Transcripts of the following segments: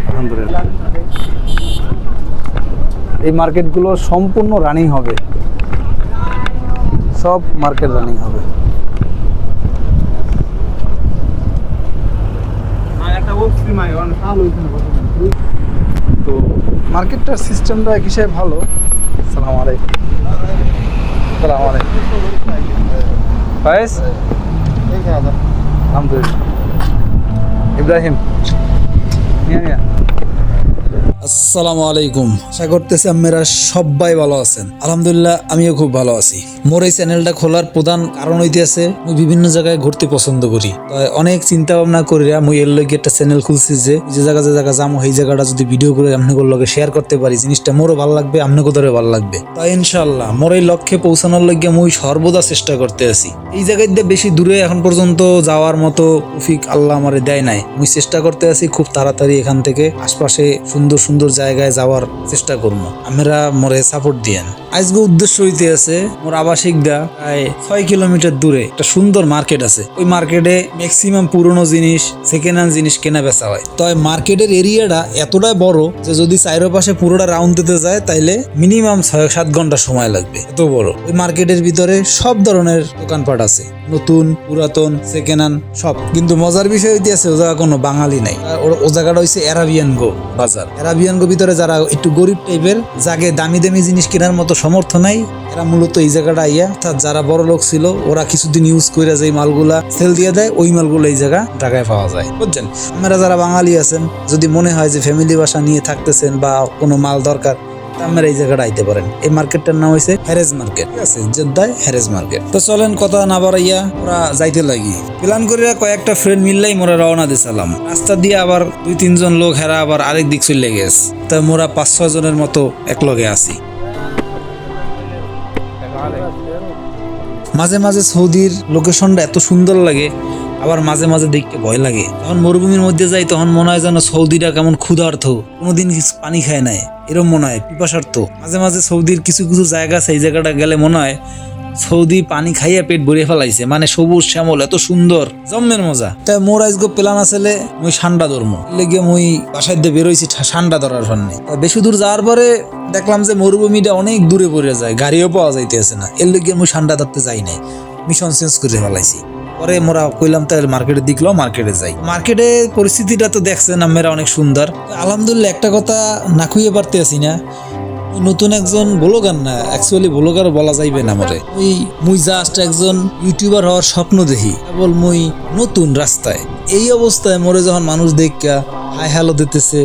আলহামদুলিল্লাহ। এই মার্কেটগুলো সম্পূর্ণ রানিং হবে, সব মার্কেট রানিং হবে। তো মার্কেটটার সিস্টেমটা এক হিসেবে ভালো। আসসালামু আলাইকুম। আসসালামু আলাইকুম ফায়েজ। আলহামদুলিল্লাহ। ইব্রাহিম। আসসালামু আলাইকুম। আশা করতেছি আপনারা সবাই ভালো আছেন। আলহামদুলিল্লাহ আমিও খুব ভালো আছি। মোর এই চ্যানেলটা খোলার প্রধান কারণ হইতেছে আমি বিভিন্ন জায়গায় ঘুরতে পছন্দ করি। অনেক চিন্তা ভাবনা করিয়া মুই এর লগে একটা চ্যানেল খুলছি যে জায়গা যাবো এই জায়গাটা যদি ভিডিও করে আপনাদের লগে শেয়ার করতে পারি, জিনিসটা মোরও ভালো লাগবে, আপনাকে ধরে ভালো লাগবে। তাই ইনশাআল্লাহ মোর এই লক্ষ্যে পৌঁছানোর লগে মুই সর্বদা চেষ্টা করতে আছি। এই জায়গায় বেশি দূরে এখন পর্যন্ত যাওয়ার মতো তৌফিক আল্লাহ আমারে দেয় নাই। মুই চেষ্টা করতে আছি খুব তাড়াতাড়ি এখান থেকে আশপাশে সুন্দর সুন্দর জায়গায় যাওয়ার চেষ্টা করবো। আমরা মোরে সাপোর্ট দিয়েন। আজকে উদ্দেশ্য হইতে আছে মোর আবাসিক দা প্রায় 6 কিলোমিটার দূরে একটা সুন্দর মার্কেট আছে। ওই মার্কেটে ম্যাক্সিমাম পুরনো জিনিস, সেকেন্ড হ্যান্ড জিনিস কেনা বেচা হয়। তো মার্কেটের এরিয়াটা এতটাই বড় যে যদি চারপাশে পুরোটা রাউন্ড দিতে যায় তাইলে মিনিমাম 6-7 ঘন্টা সময় লাগবে, এত বড়। ওই মার্কেটের ভিতরে সব ধরনের দোকানপাট আছে, নতুন, পুরাতন, সেকেন্ড হ্যান্ড সব। কিন্তু মজার বিষয় হইতে আছে ও জায়গা কোনো বাঙালি নাই। ও জায়গাটা হইছে অ্যারাবিয়ান গো বাজার। অ্যারাবিয়ান গো ভিতরে যারা একটু গরিব টাইপের, যাকে দামি দামি জিনিস কেনার মতো সমর্থ নাই, এরা মূলত এই জায়গাটা আইয়া, অর্থাৎ যারা বড় লোক ছিল ওরা কিছুদিন ইউজ করে যে মালগুলা সেল দিয়ে দেয়, ওই মালগুলো এই জায়গায় পাওয়া যায়, বুঝছেন। আপনারা যারা বাঙালি আছেন, যদি মনে হয় যে ফ্যামিলি বাসা নিয়ে থাকতেছেন বা কোনো মাল দরকার, আপনারা এই জায়গাটা আইতে পারেন। এই মার্কেটটার নাম হয়েছে হ্যারেজ মার্কেট, ঠিক আছে, জেদ্দায় হ্যারেজ মার্কেট। তো চলেন কথা না বাড়াইয়া ওরা যাইতে লাগি। প্ল্যান করিয়া কয়েকটা ফ্রেন্ড মিললাই মোরা রওনা দিছিলাম। রাস্তা দিয়ে আবার 2-3 জন লোক হেরা আবার আরেক দিক চলে গেছে। তাই মোরা 5-6 জনের মতো একলগে আছি। মাঝে মাঝে সৌদির লোকেশনটা এত সুন্দর লাগে, আবার মাঝে মাঝে দেখতে ভয় লাগে। যখন মরুভূমির মধ্যে যাই তখন মনে হয় যেন সৌদিরা কেমন ক্ষুধার্ত, কোনোদিন কিছু পানি খায় নাই, এরকম মনে হয়, পিপাসার্থ। মাঝে মাঝে সৌদির কিছু কিছু জায়গা আছে, এই জায়গাটা গেলে মনে হয় সৌদি পানি খাইয়া পেট ভরিয়ে ফেলাইছে, মানে সবুজ শ্যামল, এত সুন্দর, জম্মের মজা। তাই মোর আজকে প্ল্যান আসলে মুই ঠান্ডা ধরমু, লেগে মুই বাসায় দিয়ে বেরোইছি ঠান্ডা ধরার জন্য। বেশি দূর যাওয়ার পরে দেখলাম যে মরুভূমিটা অনেক দূরে পড়ে যায়, গাড়িও পাওয়া যাইতেছে না। এর লেগে মুই ঠান্ডা ধরতে যাই নাই, মিশন চেঞ্জ করে ফেলাইছি। পরে মোরা কইলাম তাহলে মার্কেটে দিকলো, মার্কেটে যাই। মার্কেটে পরিস্থিতিটা তো দেখছেন আপনারা, অনেক সুন্দর। আলহামদুলিল্লাহ একটা কথা না খুঁজে পারতে আছি না, নতুন একজন ব্লগার না, অ্যাকচুয়ালি ব্লগার বলা যাইবে না মরে। মুই জাস্ট একজন ইউটিউবার হওয়ার স্বপ্ন দেখি, কেবল মুই নতুন রাস্তায়। এই অবস্থায় মোরে যখন মানুষ দেখা হাই হ্যালো দিতেছে,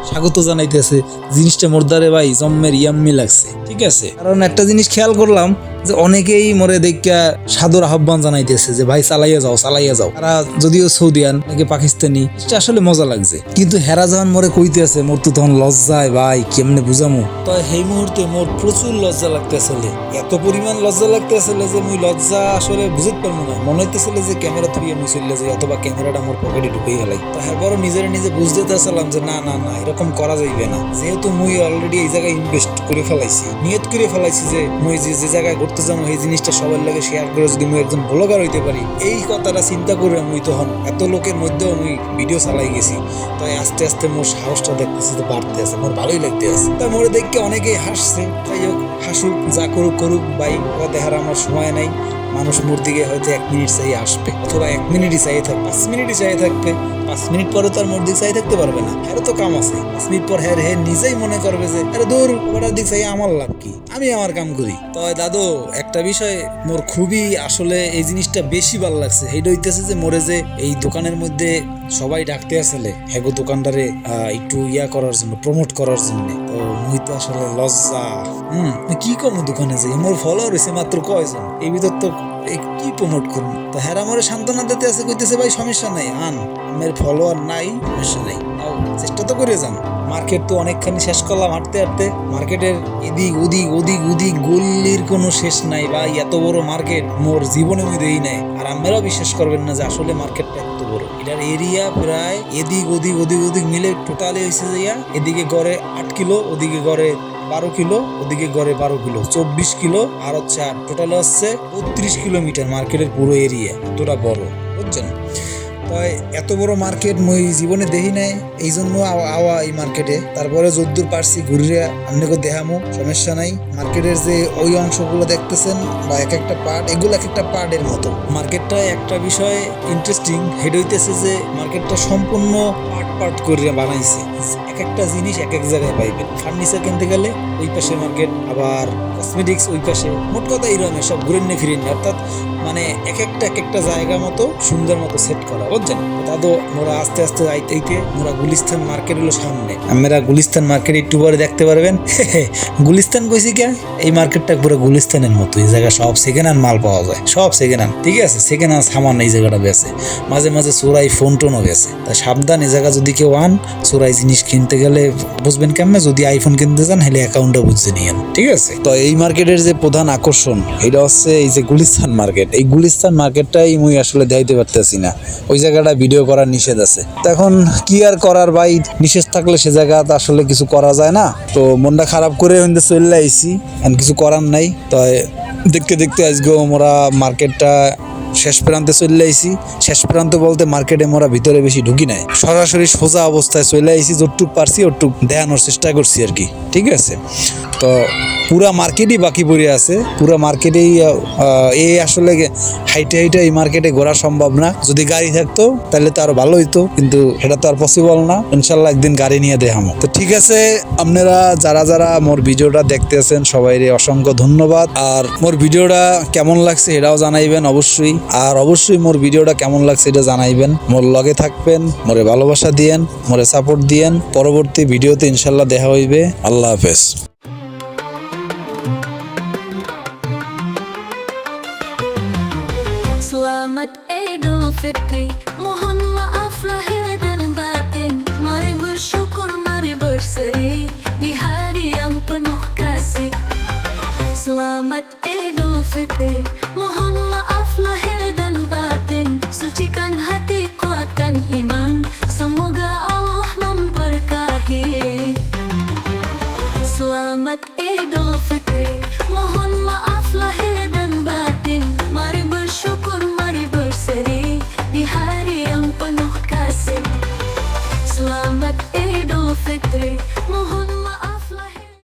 স্বাগত জানাইতেছে, জিনিসটা মোরদারে ভাই জম্মের ইয়াম্মি লাগছে, ঠিক আছে। কারণ একটা জিনিস খেয়াল করলাম যে অনেকেই মোরে দেখা সাদর আহ্বান জানাইতেছে যে ভাই চালাইয়া যাও, চালাইয়া যাও। তারা যদিও সৌদিয়ান নাকি পাকিস্তানি, এটা আসলে মজা লাগছে। কিন্তু হেরা যখন মোরে কইতে আছে, মোর তো তখন লজ্জায় ভাই কেমনে বুঝামু। তো এই মুহূর্তে মোর প্রচুর লজ্জা লাগতেছিল, এত পরিমাণ লজ্জা লাগতেছিল যে মুই লজ্জা আসলে বুঝতে পারবো না। মনে হইতেছিল যে ক্যামেরা থুইয়ে মুই চলে যাই, অথবা ক্যামেরাটা মোর পকেটে ঢুকেই গেলাই। তো এরপরও নিজে বুঝতে চাইছিলাম যে না না না, এরকম করা যাইবে না। যেহেতু মুই অলরেডি এই জায়গায় ইনভেস্ট করে ফেলাইছি, নিয়ত করে ফেলাইছি যে মুই যে জায়গায় ঘুরতে যাবো এই জিনিসটা সবার লগে শেয়ার করে যদি মুই একজন ব্লগার হইতে পারি, এই কথাটা চিন্তা করে মুই তখন এত লোকের মধ্যেও মুই ভিডিও চালাই গেছি। তাই আস্তে আস্তে মোর সাহসটা দেখতেছি তো বাড়তে আছে, মোর ভালোই লাগতে আছে। তাই মোরে দেখে অনেকেই হাসছে, যাই হোক হাসুক, যা করুক করুক ভাই, দেখার আমার সময় নাই। মানুষ মোর দিকে হয়তো 1 মিনিট চাই আসবে, অথবা 1 মিনিটই চাই থাকবে, 5 মিনিটই চাই থাকবে। 5 মিনিট পরে তো আর মোর দিক চাই থাকতে পারবে না, হ্যাঁ তো কাম আছে। 5 মিনিট পর হ্যাঁ নিজেই মনে করবে যে আরে দূর, ওটার দিক চাই আমার লাভ কি, আমি আমার কাম করি। তো দাদু একটা বিষয় মোর খুবই আসলে এই জিনিসটা বেশি ভালো লাগছে, এইটা হইতেছে যে মোরে যে এই দোকানের মধ্যে সবাই ডাকতে আসলে হেগো দোকানদারে একটু ইয়া করার জন্য, প্রমোট করার জন্য। তো মুই তো আসলে লজ্জা, কি কম দোকানে যাই, মোর ফলোয়ার হয়েছে মাত্র কয়জন, এই ভিতর তো কি প্রমোট করবো। তো হ্যাঁ আমারে সান্ত্বনা দিতে আছে, কইতেছে ভাই সমস্যা নাই, আমার ফলোয়ার নাই, সমস্যা নাই, চেষ্টা তো করে যান। মার্কেট তো অনেকখানি শেষ করলাম হাঁটতে হাঁটতে। মার্কেটের এদিক ওদিক গল্লির কোনো শেষ নাই ভাই, এত বড় মার্কেট মোর জীবনে মুই দেই নাই। আর আপনারাও বিশ্বাস করবেন না যে আসলে মার্কেটটা এত বড়। এটার এরিয়া প্রায় এদিক ওদিক মিলে টোটালি হয়েছে যাইয়া এদিকে গড়ে 8 কিলো, ওদিকে গড়ে 12 কিলো, ওদিকে গড়ে 12 কিলো, 24 কিলো, আর হচ্ছে টোটাল হচ্ছে 32 কিলোমিটার মার্কেটের পুরো এরিয়া, এতটা বড়, বুঝছেন। তাই এত বড় মার্কেট মই জীবনে দেখি নাই, এই জন্য আওয়া এই মার্কেটে। তারপরে যদ্দূর পারছি ঘুরিয়া আপনাকে দেখামো, সমস্যা নাই। মার্কেটের যে ওই অংশগুলো দেখতেছেন বা এক একটা পার্ট, এগুলো এক একটা পার্টের মতো। মার্কেটটা একটা বিষয় ইন্টারেস্টিং, হেড হইতেছে যে মার্কেটটা সম্পূর্ণ পার্ট পার্ট করে বানাইছে। এক একটা জিনিস এক এক জায়গায় পাইবেন। ফার্নিচার কিনতে গেলে ওই পাশে মার্কেট, আবার কসমেটিক্স ওই পাশে। মোট কথা এইরকম সব ঘুরেন ফিরেন, অর্থাৎ মানে এক একটা জায়গা মতো সুন্দর মতো সেট করা, বুঝছেন? তাদের মোরা আস্তে আস্তে আইতে মোরা গুলিস্তান মার্কেট হলো সামনে। আমরা গুলিস্তান মার্কেট একটু পরে দেখতে পারবেন। গুলিস্তান কইছি কে? এই মার্কেটটা পুরো গুলিস্তানের মতো। এই জায়গা সব সেকেন্ড হ্যান্ড মাল পাওয়া যায়, সব সেকেন্ড হ্যান্ড। ঠিক আছে, সেকেন্ড হ্যান্ড সামান এই জায়গাটা বেছে। মাঝে মাঝে চোরাই ফোন টোনও বেছে। তা সাবধান, এই জায়গা যদি কেউ আন চোরাই জিনিস কিনতে গেলে বুঝবেন কেমনে। যদি আইফোন কিনতে যান হেলে অ্যাকাউন্টটা বুঝতে নিয়েন, ঠিক আছে? তো এই মার্কেটের যে প্রধান আকর্ষণ এটা হচ্ছে এই যে গুলিস্তান মার্কেট। এই গুলিস্তান মার্কেটটাই মুই আসলে দেখাইতে পারতেছি না, ওই জায়গাটা ভিডিও করার নিষেধ আছে। তো এখন কি আর করার ভাই, নিষেধ থাকলে সে জায়গা আসলে কিছু করা যায় না। তো মনটা খারাপ করে হইতে চলে আইছি, এখন কিছু করার নাই। তো দেখতে দেখতে আজকে মোরা মার্কেটটা শেষ প্রান্তে চলে আইছি। শেষ প্রান্ত বলতে মার্কেটে মোরা ভিতরে বেশি ঢুকি নাই, সরাসরি সোজা অবস্থায় চলে আইছি। যতটুক পারছি ওটুক দেখানোর চেষ্টা করছি আর কি, ঠিক আছে? তো পুরা মার্কেটই বাকি পড়ে আছে, পুরা মার্কেটেই আসলে হাইটে এই মার্কেটে ঘোরা সম্ভব না। যদি গাড়ি থাকতো তাহলে তো আরো ভালো হইতো, কিন্তু এটা তো আর পসিবল না। ইনশাল্লাহ একদিন গাড়ি নিয়ে দেখামো। তো ঠিক আছে, আপনারা যারা মোর ভিডিওটা দেখতেছেন সবাই অসংখ্য ধন্যবাদ। আর মোর ভিডিওটা কেমন লাগছে এটাও জানাইবেন অবশ্যই। আর অবশ্যই মোর ভিডিওটা কেমন লাগছে এটা জানাইবেন। মোর লগে থাকবেন, মোরে ভালোবাসা দিয়েন, মোরে সাপোর্ট দিয়েন। পরবর্তী ভিডিওতে ইনশাল্লাহ দেখা হইবে। আল্লাহ হাফেজ। Selamat Idul Fitri, mohon maaf lahir dan batin. Mari bersyukur, mari berseri di hari yang penuh kasih. Selamat Idul Fitri, mohon maaf lahir dan batin. Sucikan hati, kuatkan iman, semoga Allah memberkahi. Selamat Idul